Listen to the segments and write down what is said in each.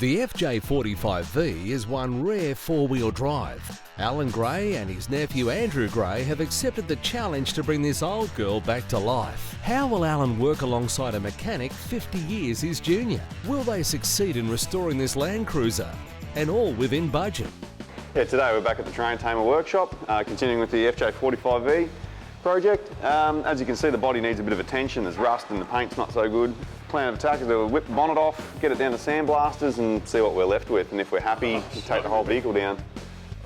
The FJ45V is one rare four-wheel drive. Alan Gray and his nephew Andrew Gray have accepted the challenge to bring this old girl back to life. How will Alan work alongside a mechanic 50 years his junior? Will they succeed in restoring this Land Cruiser? And all within budget. Yeah, today we're back at the Tamer workshop, continuing with the FJ45V project. As you can see, the body needs a bit of attention. There's rust and the paint's not so good. Plan of attack is to whip the bonnet off, get it down to sandblasters and see what we're left with. And if we're happy, we'll take the whole vehicle down.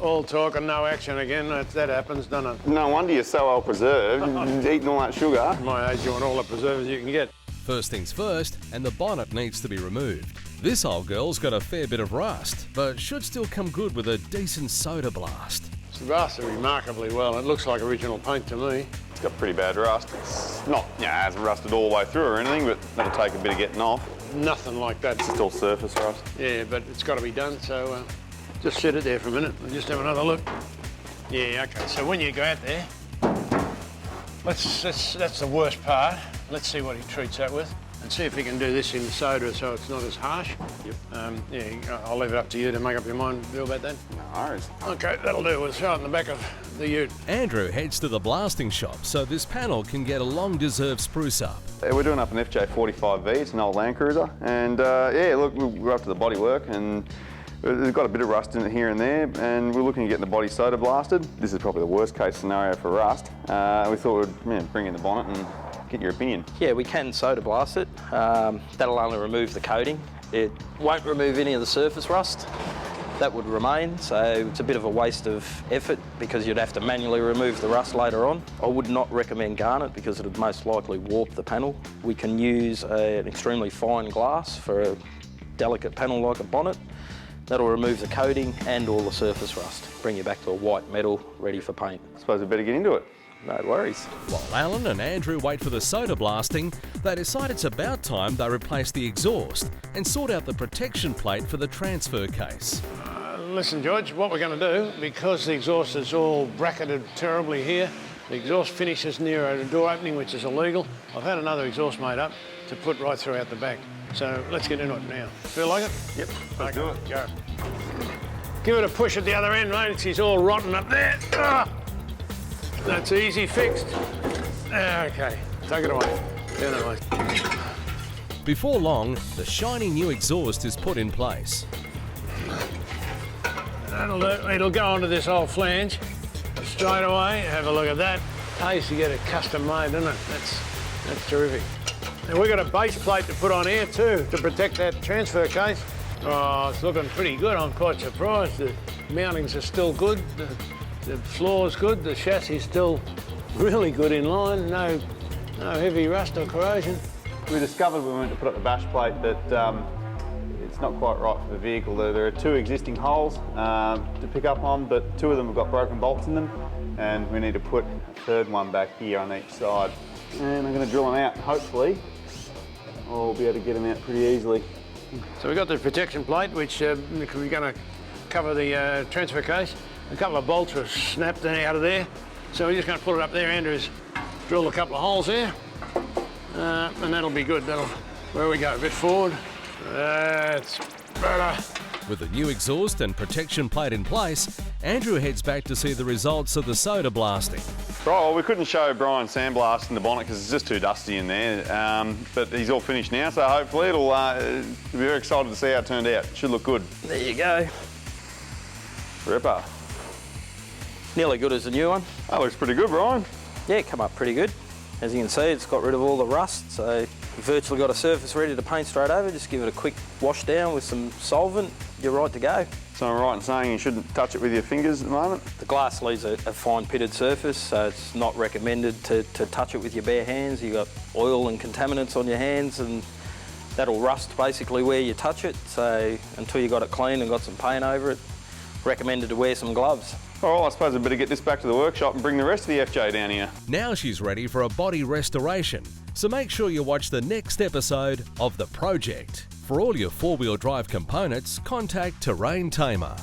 All talk and no action again. That happens, doesn't it? No wonder you're so well preserved. You've eaten all that sugar. At my age, you want all the preservatives you can get. First things first, and the bonnet needs to be removed. This old girl's got a fair bit of rust, but should still come good with a decent soda blast. It's rusted remarkably well. It looks like original paint to me. It's got pretty bad rust. It's not, it hasn't rusted all the way through or anything, but that'll take a bit of getting off. Nothing like that. It's still surface rust. Yeah, but it's got to be done, so just sit it there for a minute and just have another look. Yeah, okay, so when you go out there, that's the worst part. Let's see what he treats that with and see if he can do this in soda so it's not as harsh. Yep. Yeah, I'll leave it up to you to make up your mind about that. No worries. Okay, that'll do. We'll throw it in the back of the ute. Andrew heads to the blasting shop so this panel can get a long-deserved spruce up. Yeah, we're doing up an FJ45V, it's an old Land Cruiser, and yeah, look, we're up to the body work and it's got a bit of rust in it here and there, and we're looking at getting the body soda blasted. This is probably the worst case scenario for rust. We thought we'd bring in the bonnet and get your opinion. Yeah, we can soda blast it. That'll only remove the coating. It won't remove any of the surface rust. That would remain, so it's a bit of a waste of effort because you'd have to manually remove the rust later on. I would not recommend garnet because it would most likely warp the panel. We can use an extremely fine glass for a delicate panel like a bonnet. That'll remove the coating and all the surface rust. Bring you back to a white metal ready for paint. I suppose we better get into it. No worries. While Alan and Andrew wait for the soda blasting, they decide it's about time they replace the exhaust and sort out the protection plate for the transfer case. Listen, George, what we're going to do, because the exhaust is all bracketed terribly here, the exhaust finishes near a door opening, which is illegal. I've had another exhaust made up to put right throughout the back. So let's get into it now. Feel like it? Yep, let's do it. Go. Give it a push at the other end, mate. It's all rotten up there. Ah! That's easy fixed. Okay, take it away. Down that way. Before long, the shiny new exhaust is put in place. That'll do. It'll go onto this old flange straight away. Have a look at that. I used to get it custom made, didn't it? That's terrific. And we've got a base plate to put on here too to protect that transfer case. Oh, it's looking pretty good. I'm quite surprised. The mountings are still good. The floor's good. The chassis is still really good in line. No heavy rust or corrosion. We discovered when we went to put up the bash plate that it's not quite right for the vehicle. There are two existing holes to pick up on, but two of them have got broken bolts in them, and we need to put a third one back here on each side. And I'm going to drill them out. Hopefully, we'll be able to get them out pretty easily. So we've got the protection plate, which we're going to cover the transfer case. A couple of bolts were snapped out of there, so we're just going to put it up there. Andrew's drilled a couple of holes there, and that'll be good. Where we go, a bit forward. That's better. With the new exhaust and protection plate in place, Andrew heads back to see the results of the soda blasting. Right, well, we couldn't show Brian sandblasting the bonnet because it's just too dusty in there, but he's all finished now, so hopefully it'll be very excited to see how it turned out. Should look good. There you go. Ripper. Nearly good as the new one. That looks pretty good, Brian. Yeah, come up pretty good. As you can see, it's got rid of all the rust, so you've virtually got a surface ready to paint straight over. Just give it a quick wash down with some solvent, you're right to go. So I'm right in saying you shouldn't touch it with your fingers at the moment? The glass leaves a fine pitted surface, so it's not recommended to touch it with your bare hands. You've got oil and contaminants on your hands, and that'll rust basically where you touch it. So until you got it clean and got some paint over it, recommended to wear some gloves. All right, I suppose I'd better get this back to the workshop and bring the rest of the FJ down here. Now she's ready for a body restoration, so make sure you watch the next episode of The Project. For all your four-wheel drive components, contact Tamer.